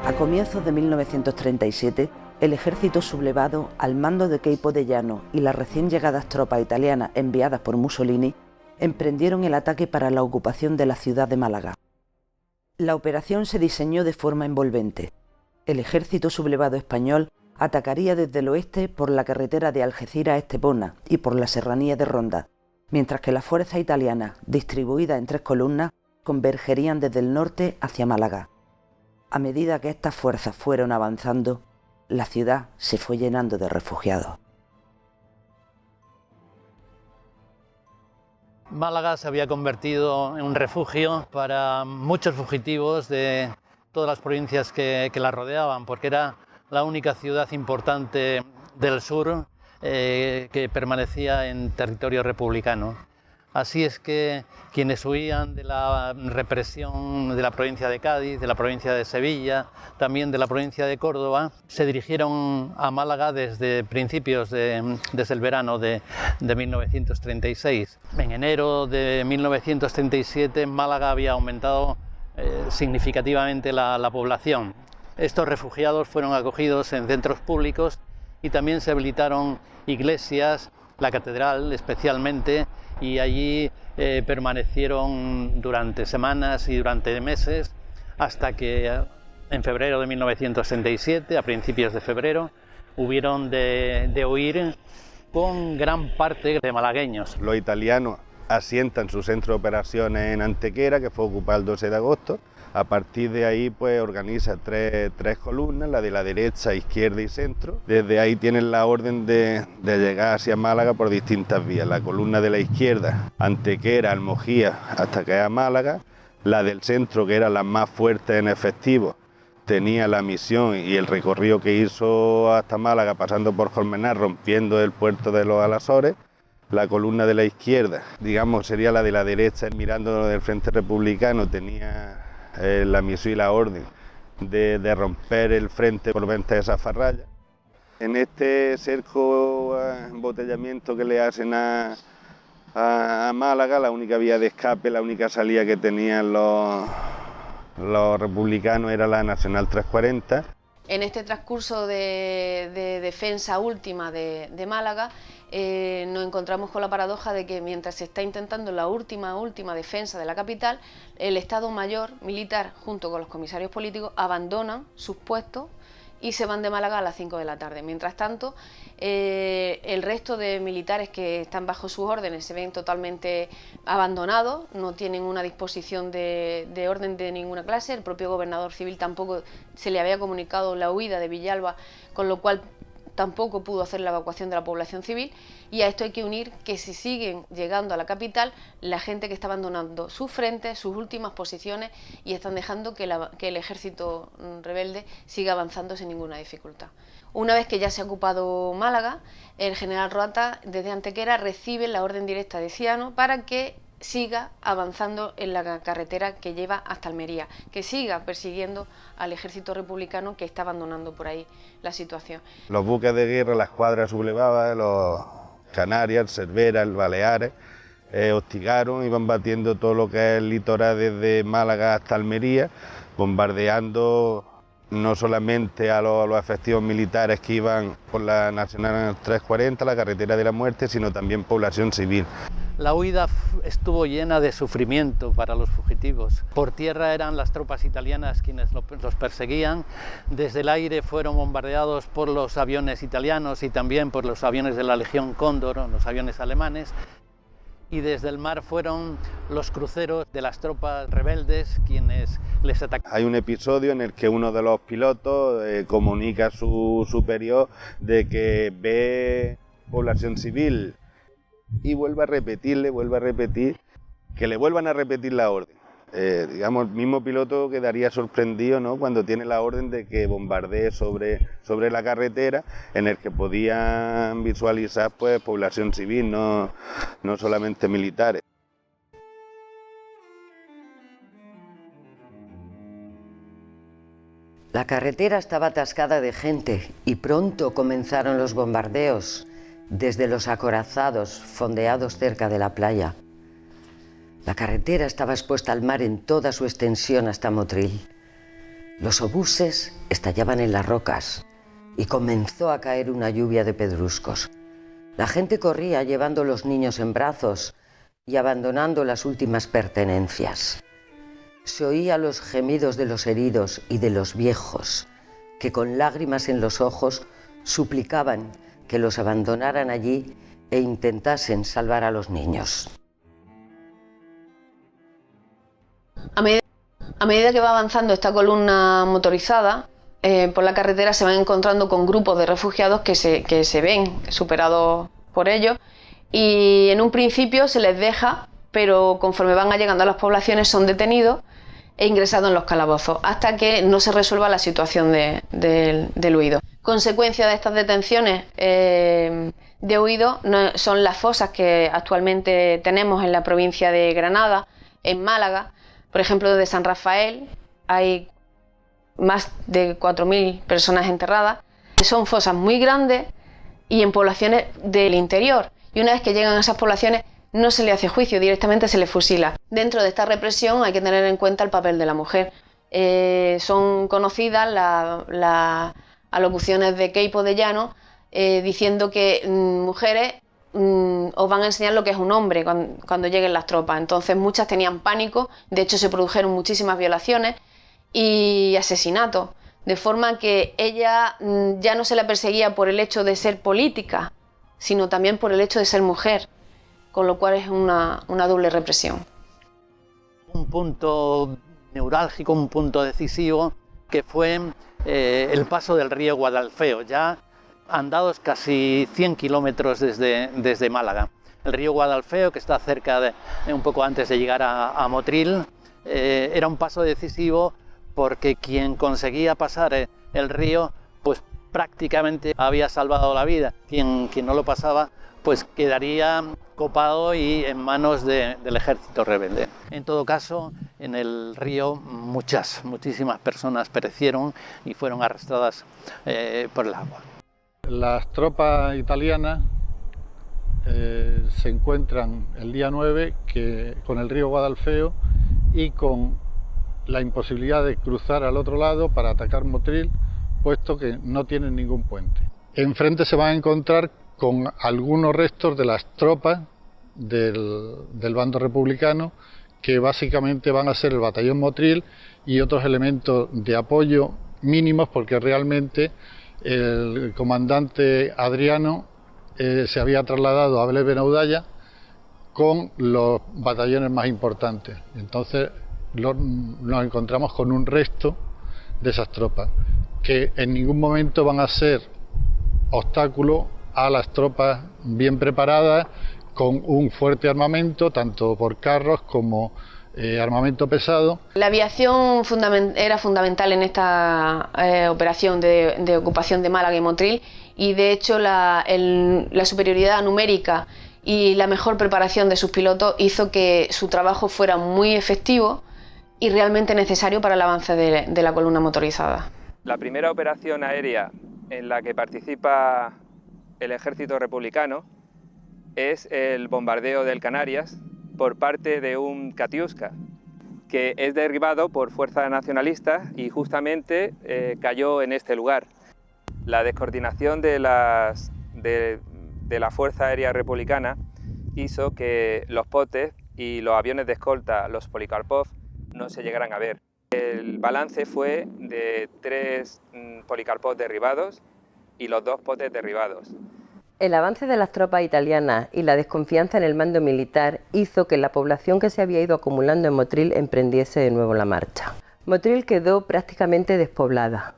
A comienzos de 1937, el ejército sublevado, al mando de Queipo de Llano y las recién llegadas tropas italianas enviadas por Mussolini, emprendieron el ataque para la ocupación de la ciudad de Málaga. La operación se diseñó de forma envolvente. El ejército sublevado español atacaría desde el oeste por la carretera de Algeciras a Estepona y por la serranía de Ronda, mientras que las fuerzas italianas, distribuidas en 3 columnas, convergerían desde el norte hacia Málaga. A medida que estas fuerzas fueron avanzando, la ciudad se fue llenando de refugiados. Málaga se había convertido en un refugio para muchos fugitivos de todas las provincias que la rodeaban, porque era la única ciudad importante del sur que permanecía en territorio republicano. Así es que quienes huían de la represión de la provincia de Cádiz, de la provincia de Sevilla, también de la provincia de Córdoba, se dirigieron a Málaga desde principios, desde el verano de 1936. En enero de 1937 Málaga había aumentado significativamente la población. Estos refugiados fueron acogidos en centros públicos y también se habilitaron iglesias, la catedral especialmente, y allí permanecieron durante semanas y durante meses hasta que en febrero de 1937, a principios de febrero, hubieron de huir con gran parte de malagueños. Los italianos asientan su centro de operaciones en Antequera, que fue ocupado el 12 de agosto. A partir de ahí pues organiza tres columnas, la de la derecha, izquierda y centro. Desde ahí tienen la orden de llegar hacia Málaga por distintas vías. La columna de la izquierda, Antequera, Almojía, hasta que a Málaga. La del centro, que era la más fuerte en efectivo, tenía la misión y el recorrido que hizo hasta Málaga, pasando por Colmenar, rompiendo el puerto de los Alasores. La columna de la izquierda, digamos, sería la de la derecha, mirando del Frente Republicano, tenía la misión y la orden de romper el frente por venta de Zafarraya. En este cerco, embotellamiento que le hacen a Málaga, la única vía de escape, la única salida que tenían los republicanos era la Nacional 340. En este transcurso de defensa última de Málaga, nos encontramos con la paradoja de que mientras se está intentando la última defensa de la capital, el Estado Mayor militar junto con los comisarios políticos abandonan sus puestos y se van de Málaga a las 5 de la tarde. Mientras tanto, el resto de militares que están bajo sus órdenes se ven totalmente abandonados, no tienen una disposición de orden de ninguna clase. El propio gobernador civil tampoco se le había comunicado la huida de Villalba, con lo cual tampoco pudo hacer la evacuación de la población civil, y a esto hay que unir que si siguen llegando a la capital la gente que está abandonando sus frentes, sus últimas posiciones, y están dejando que el ejército rebelde siga avanzando sin ninguna dificultad. Una vez que ya se ha ocupado Málaga, el general Roata desde Antequera recibe la orden directa de Ciano para que siga avanzando en la carretera que lleva hasta Almería, que siga persiguiendo al ejército republicano que está abandonando por ahí la situación. Los buques de guerra, la escuadra sublevada, los Canarias, Cervera, el Baleares, hostigaron, iban batiendo todo lo que es el litoral desde Málaga hasta Almería, bombardeando no solamente a los efectivos militares que iban por la Nacional 340, la carretera de la muerte, sino también población civil. La huida estuvo llena de sufrimiento para los fugitivos. Por tierra eran las tropas italianas quienes los perseguían. Desde el aire fueron bombardeados por los aviones italianos y también por los aviones de la Legión Cóndor, los aviones alemanes. Y desde el mar fueron los cruceros de las tropas rebeldes quienes les atacaron. Hay un episodio en el que uno de los pilotos comunica a su superior de que ve población civil y vuelve a repetir, que le vuelvan a repetir la orden. Digamos, el mismo piloto quedaría sorprendido, ¿no?, cuando tiene la orden de que bombardee sobre la carretera, en el que podían visualizar pues población civil, no solamente militares. La carretera estaba atascada de gente y pronto comenzaron los bombardeos desde los acorazados fondeados cerca de la playa. La carretera estaba expuesta al mar en toda su extensión hasta Motril. Los obuses estallaban en las rocas y comenzó a caer una lluvia de pedruscos. La gente corría llevando los niños en brazos y abandonando las últimas pertenencias. Se oía los gemidos de los heridos y de los viejos, que con lágrimas en los ojos suplicaban que los abandonaran allí e intentasen salvar a los niños. A medida que va avanzando esta columna motorizada, por la carretera se van encontrando con grupos de refugiados que se ven superados por ellos, y en un principio se les deja, pero conforme van llegando a las poblaciones son detenidos e ingresados en los calabozos, hasta que no se resuelva la situación del huido. Consecuencia de estas detenciones de huido son las fosas que actualmente tenemos en la provincia de Granada, en Málaga. Por ejemplo, desde San Rafael hay más de 4.000 personas enterradas. Son fosas muy grandes y en poblaciones del interior. Y una vez que llegan a esas poblaciones no se le hace juicio, directamente se le fusila. Dentro de esta represión hay que tener en cuenta el papel de la mujer. Son conocidas las alocuciones de Queipo de Llano diciendo que mujeres os van a enseñar lo que es un hombre cuando lleguen las tropas. Entonces muchas tenían pánico, de hecho se produjeron muchísimas violaciones y asesinatos, de forma que ella ya no se la perseguía por el hecho de ser política, sino también por el hecho de ser mujer, con lo cual es una doble represión. Un punto neurálgico, un punto decisivo, que fue el paso del río Guadalfeo, ya andados casi 100 kilómetros desde Málaga. El río Guadalfeo, que está cerca un poco antes de llegar a Motril, era un paso decisivo porque quien conseguía pasar el río, pues prácticamente había salvado la vida. Quien no lo pasaba, pues quedaría copado y en manos del ejército rebelde. En todo caso, en el río muchísimas personas perecieron y fueron arrastradas por el agua. Las tropas italianas se encuentran el día 9 con el río Guadalfeo y con la imposibilidad de cruzar al otro lado para atacar Motril, puesto que no tienen ningún puente. Enfrente se van a encontrar con algunos restos de las tropas del bando republicano, que básicamente van a ser el batallón Motril y otros elementos de apoyo mínimos, porque realmente el comandante Adriano se había trasladado a Vélez Benaudalla con los batallones más importantes. Entonces nos encontramos con un resto de esas tropas, que en ningún momento van a ser obstáculo a las tropas bien preparadas, con un fuerte armamento, tanto por carros como armamento pesado. La aviación era fundamental en esta operación de ocupación de Málaga y Motril, y de hecho la superioridad numérica y la mejor preparación de sus pilotos hizo que su trabajo fuera muy efectivo y realmente necesario para el avance de la columna motorizada. La primera operación aérea en la que participa el ejército republicano es el bombardeo del Canarias por parte de un Katiuska, que es derribado por fuerzas nacionalistas y justamente cayó en este lugar. La descoordinación de la Fuerza Aérea Republicana hizo que los Potes y los aviones de escolta, los Polikarpov, no se llegaran a ver. El balance fue de 3 Polikarpov derribados y los 2 Potes derribados. El avance de las tropas italianas y la desconfianza en el mando militar hizo que la población que se había ido acumulando en Motril emprendiese de nuevo la marcha. Motril quedó prácticamente despoblada.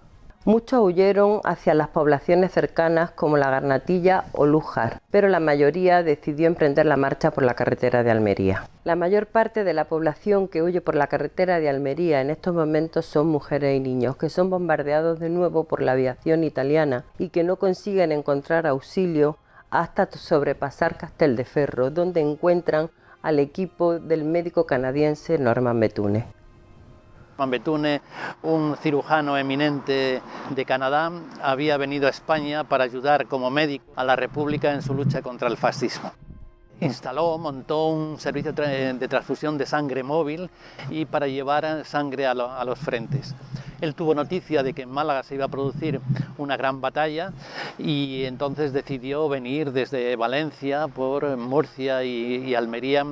Muchos huyeron hacia las poblaciones cercanas como la Garnatilla o Lújar, pero la mayoría decidió emprender la marcha por la carretera de Almería. La mayor parte de la población que huye por la carretera de Almería en estos momentos son mujeres y niños, que son bombardeados de nuevo por la aviación italiana y que no consiguen encontrar auxilio hasta sobrepasar Castelldeferro, donde encuentran al equipo del médico canadiense Norman Bethune. Norman Bethune, un cirujano eminente de Canadá, había venido a España para ayudar como médico a la República en su lucha contra el fascismo. Montó un servicio de transfusión de sangre móvil y para llevar sangre a los frentes. Él tuvo noticia de que en Málaga se iba a producir una gran batalla y entonces decidió venir desde Valencia por Murcia y Almería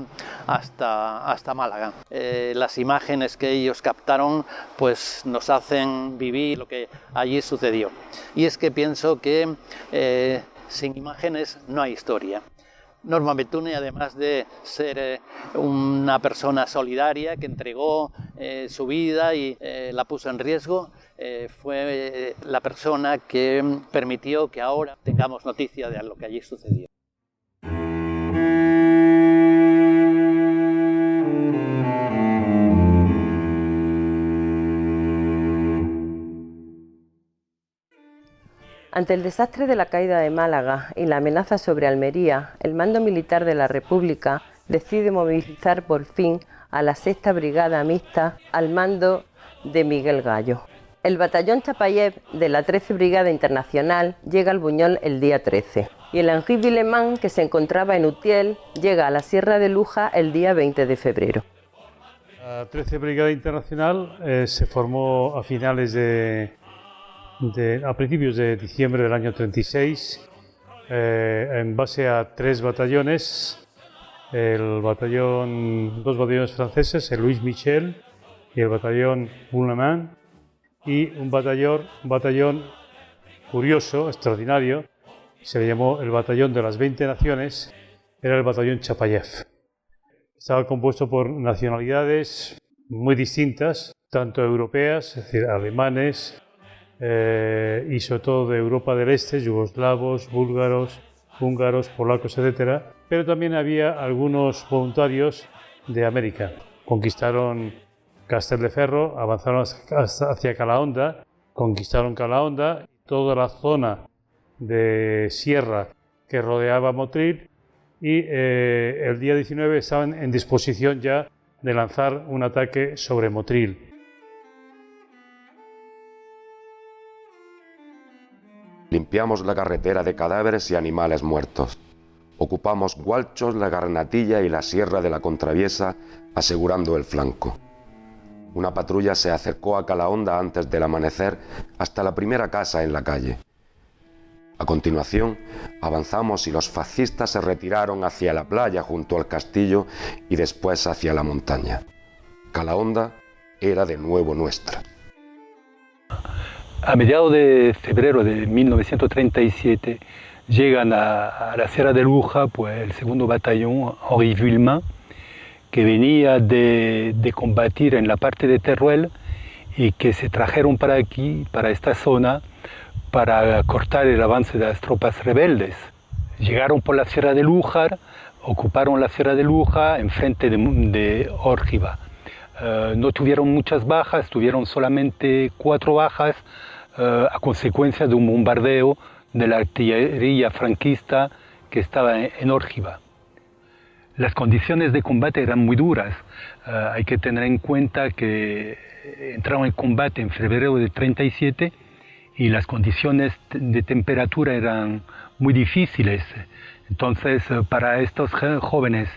hasta Málaga. Las imágenes que ellos captaron pues nos hacen vivir lo que allí sucedió. Y es que pienso que sin imágenes no hay historia. Norma Bethune, además de ser una persona solidaria que entregó su vida y la puso en riesgo, fue la persona que permitió que ahora tengamos noticia de lo que allí sucedió. Ante el desastre de la caída de Málaga y la amenaza sobre Almería, el mando militar de la República decide movilizar por fin a la 6ª Brigada Mixta al mando de Miguel Gallo. El batallón Chapayev de la 13 Brigada Internacional llega al Buñol el día 13 y el Henri Villemain, que se encontraba en Utiel, llega a la Sierra de Luja el día 20 de febrero. La 13 Brigada Internacional se formó a principios de diciembre del año 36 en base a 3 batallones, dos batallones franceses, el Louis Michel y el batallón Villemain, y un batallón curioso, extraordinario, se le llamó el batallón de las 20 naciones, era el batallón Chapayev. Estaba compuesto por nacionalidades muy distintas, tanto europeas, es decir, alemanes, y sobre todo de Europa del Este, yugoslavos, búlgaros, húngaros, polacos, etc. Pero también había algunos voluntarios de América. Conquistaron Castelldeferro, avanzaron hacia Calahonda, conquistaron Calahonda, toda la zona de sierra que rodeaba Motril, y el día 19 estaban en disposición ya de lanzar un ataque sobre Motril. Limpiamos la carretera de cadáveres y animales muertos. Ocupamos Gualchos, la Garnatilla y la Sierra de la Contraviesa, asegurando el flanco. Una patrulla se acercó a Calahonda antes del amanecer hasta la primera casa en la calle. A continuación, avanzamos y los fascistas se retiraron hacia la playa junto al castillo y después hacia la montaña. Calahonda era de nuevo nuestra. A mediados de febrero de 1937 llegan a la Sierra de Luja pues, el 2º batallón Henri Villemain, que venía de combatir en la parte de Teruel y que se trajeron para aquí, para esta zona, para cortar el avance de las tropas rebeldes. Llegaron por la Sierra de Lújar, ocuparon la Sierra de Luja enfrente de Órgiva. No tuvieron muchas bajas, tuvieron solamente 4 bajas a consecuencia de un bombardeo de la artillería franquista que estaba en Órgiva. Las condiciones de combate eran muy duras. Hay que tener en cuenta que entraron en combate en febrero de 37 y las condiciones de temperatura eran muy difíciles. Entonces, para estos jóvenes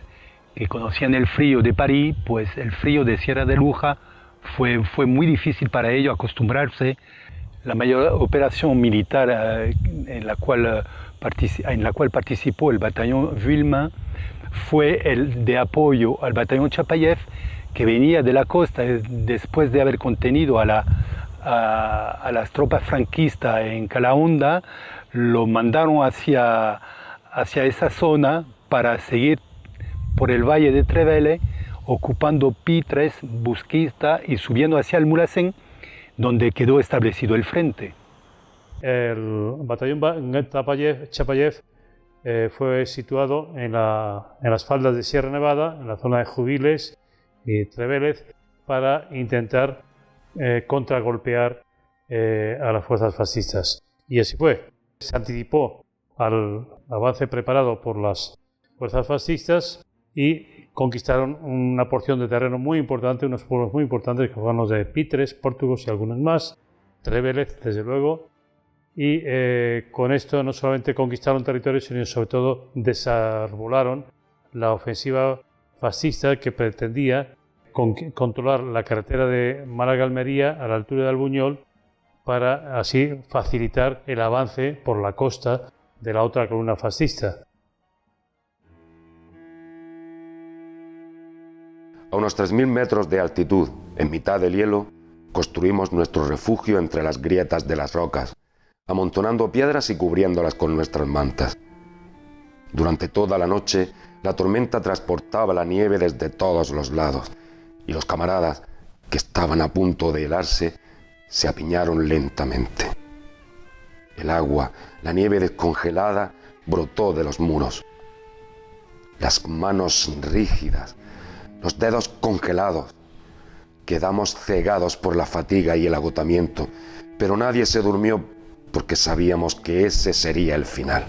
que conocían el frío de París, pues el frío de Sierra de Luja fue muy difícil para ellos acostumbrarse. La mayor operación militar en la cual participó el batallón Villemain fue el de apoyo al batallón Chapayev, que venía de la costa después de haber contenido a las tropas franquistas en Calahonda. Lo mandaron hacia esa zona para seguir por el valle de Trevele, ocupando Pitres, Busquista y subiendo hacia el Mulhacén, donde quedó establecido el frente. El batallón Chapayev fue situado en las faldas de Sierra Nevada, en la zona de Jubiles y Trevélez, para intentar contragolpear a las fuerzas fascistas. Y así fue. Se anticipó al avance preparado por las fuerzas fascistas y conquistaron una porción de terreno muy importante, unos pueblos muy importantes que fueron los de Pitres, Pórtugos y algunos más, Trevélez, desde luego, y con esto no solamente conquistaron territorios, sino sobre todo desarbolaron la ofensiva fascista que pretendía controlar la carretera de Málaga-Almería a la altura de Albuñol para así facilitar el avance por la costa de la otra columna fascista. A unos 3.000 metros de altitud, en mitad del hielo, construimos nuestro refugio entre las grietas de las rocas, amontonando piedras y cubriéndolas con nuestras mantas. Durante toda la noche, la tormenta transportaba la nieve desde todos los lados, y los camaradas, que estaban a punto de helarse, se apiñaron lentamente. El agua, la nieve descongelada, brotó de los muros. Las manos rígidas, los dedos congelados. Quedamos cegados por la fatiga y el agotamiento, pero nadie se durmió porque sabíamos que ese sería el final.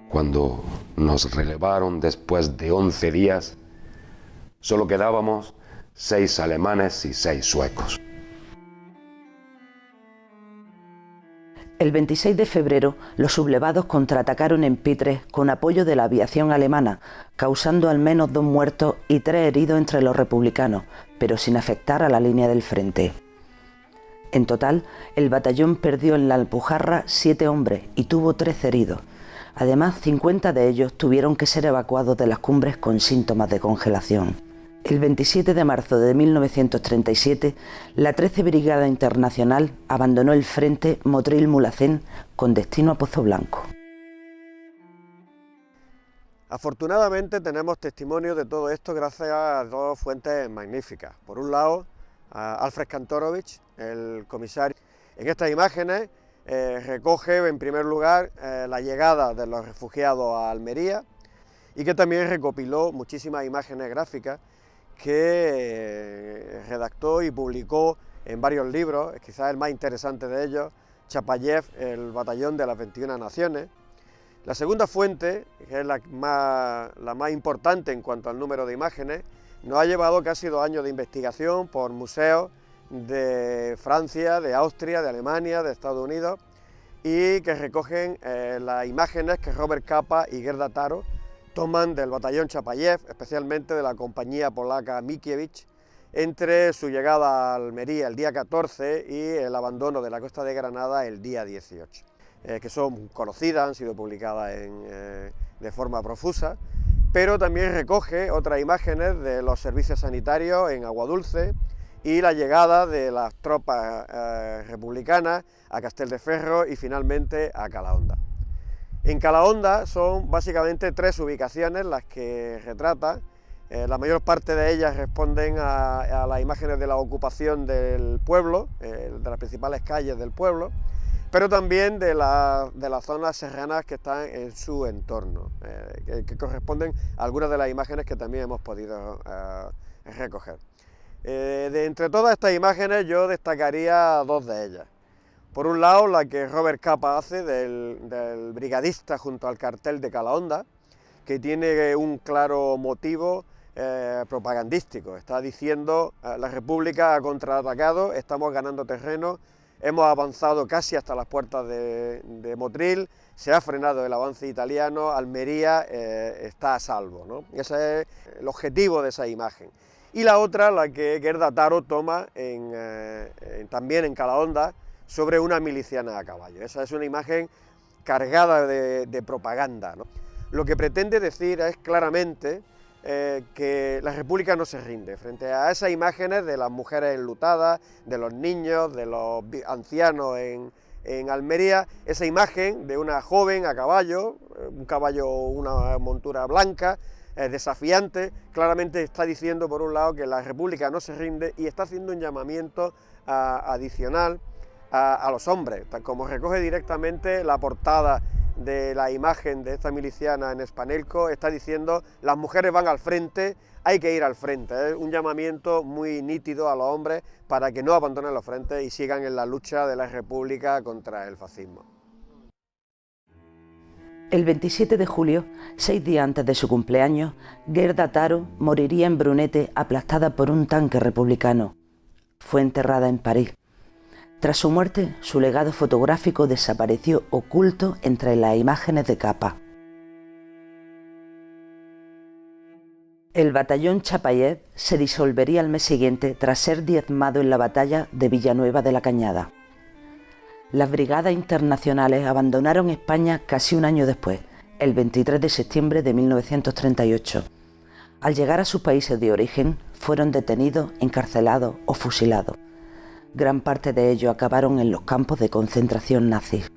Cuando nos relevaron después de 11 días, solo quedábamos 6 alemanes y 6 suecos. El 26 de febrero, los sublevados contraatacaron en Pitres con apoyo de la aviación alemana, causando al menos 2 muertos y 3 heridos entre los republicanos, pero sin afectar a la línea del frente. En total, el batallón perdió en la Alpujarra 7 hombres y tuvo 13 heridos. Además, 50 de ellos tuvieron que ser evacuados de las cumbres con síntomas de congelación. El 27 de marzo de 1937, la 13 Brigada Internacional abandonó el frente Motril-Mulhacén con destino a Pozo Blanco. Afortunadamente tenemos testimonio de todo esto gracias a 2 fuentes magníficas. Por un lado, a Alfred Kantorowicz, el comisario. En estas imágenes recoge en primer lugar la llegada de los refugiados a Almería y que también recopiló muchísimas imágenes gráficas que redactó y publicó en varios libros, quizás el más interesante de ellos, Chapayev, el batallón de las 21 naciones. La segunda fuente, que es la más importante en cuanto al número de imágenes, nos ha llevado casi 2 años de investigación por museos de Francia, de Austria, de Alemania, de Estados Unidos, y que recogen las imágenes que Robert Capa y Gerda Taro toman del batallón Chapayev, especialmente de la compañía polaca Mickiewicz, entre su llegada a Almería el día 14 y el abandono de la costa de Granada el día 18, que son conocidas, han sido publicadas de forma profusa, pero también recoge otras imágenes de los servicios sanitarios en Aguadulce y la llegada de las tropas republicanas a Castelldefels y finalmente a Calahonda. En Calahonda son básicamente 3 ubicaciones las que retrata. La mayor parte de ellas responden a las imágenes de la ocupación del pueblo, de las principales calles del pueblo, pero también de las zonas serranas que están en su entorno, que corresponden a algunas de las imágenes que también hemos podido recoger. De entre todas estas imágenes yo destacaría 2 de ellas. Por un lado, la que Robert Capa hace del brigadista junto al cartel de Calahonda, que tiene un claro motivo propagandístico. Está diciendo, la República ha contraatacado, estamos ganando terreno, hemos avanzado casi hasta las puertas de Motril, se ha frenado el avance italiano, Almería está a salvo, ¿no? Ese es el objetivo de esa imagen. Y la otra, la que Gerda Taro toma también en Calahonda, sobre una miliciana a caballo. Esa es una imagen cargada de propaganda, ¿no? Lo que pretende decir es claramente que la República no se rinde frente a esas imágenes de las mujeres enlutadas, de los niños, de los ancianos en Almería. Esa imagen de una joven a caballo, un caballo, una montura blanca, desafiante, claramente está diciendo por un lado que la República no se rinde y está haciendo un llamamiento adicional a los hombres, como recoge directamente la portada de la imagen de esta miliciana en Spanelco, está diciendo las mujeres van al frente, hay que ir al frente. Es un llamamiento muy nítido a los hombres para que no abandonen los frentes y sigan en la lucha de la República contra el fascismo. El 27 de julio, 6 días antes de su cumpleaños, Gerda Taro moriría en Brunete aplastada por un tanque republicano. Fue enterrada en París. Tras su muerte, su legado fotográfico desapareció oculto entre las imágenes de Capa. El batallón Chapayev se disolvería al mes siguiente tras ser diezmado en la batalla de Villanueva de la Cañada. Las brigadas internacionales abandonaron España casi un año después, el 23 de septiembre de 1938. Al llegar a sus países de origen, fueron detenidos, encarcelados o fusilados. Gran parte de ellos acabaron en los campos de concentración nazis.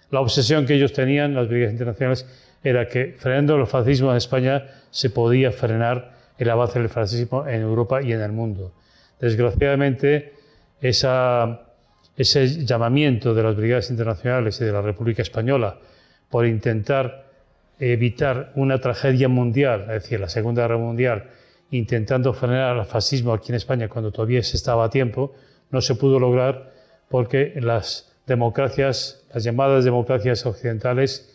La obsesión que ellos tenían, las brigadas internacionales, era que frenando el fascismo en España se podía frenar el avance del fascismo en Europa y en el mundo. Desgraciadamente, ese llamamiento de las brigadas internacionales y de la República Española por intentar evitar una tragedia mundial, es decir, la Segunda Guerra Mundial, intentando frenar el fascismo aquí en España cuando todavía se estaba a tiempo, no se pudo lograr porque las democracias, las llamadas democracias occidentales,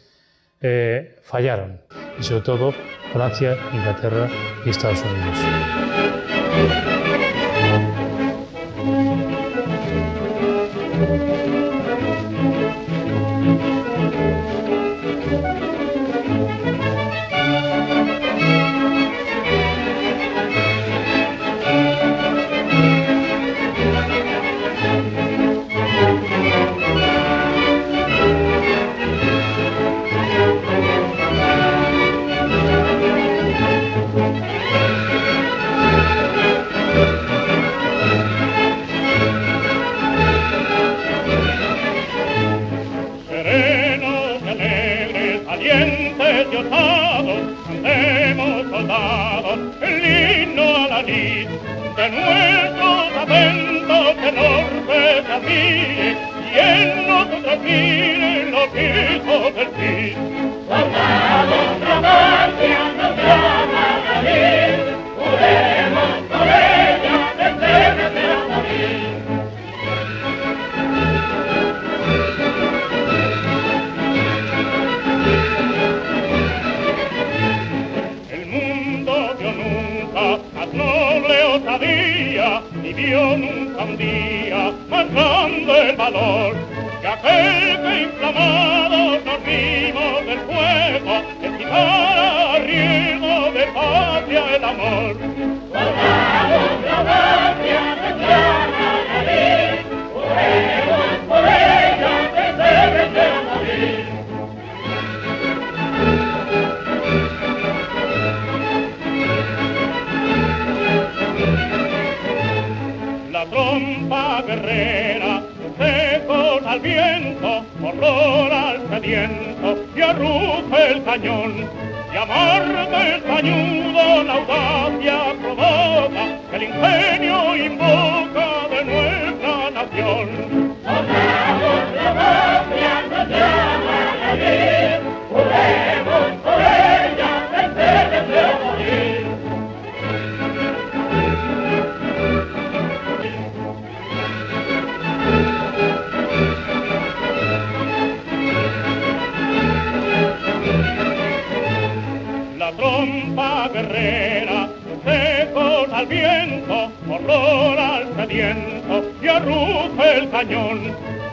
fallaron, y sobre todo Francia, Inglaterra y Estados Unidos.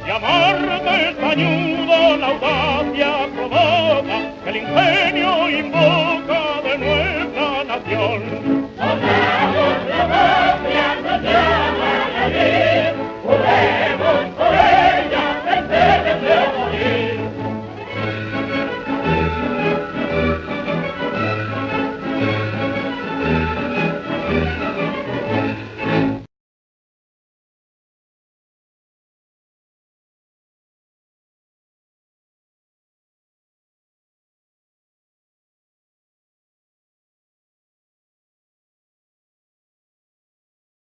Y amarga el cañudo, la audacia provoca, el ingenio invoca de nuestra nación.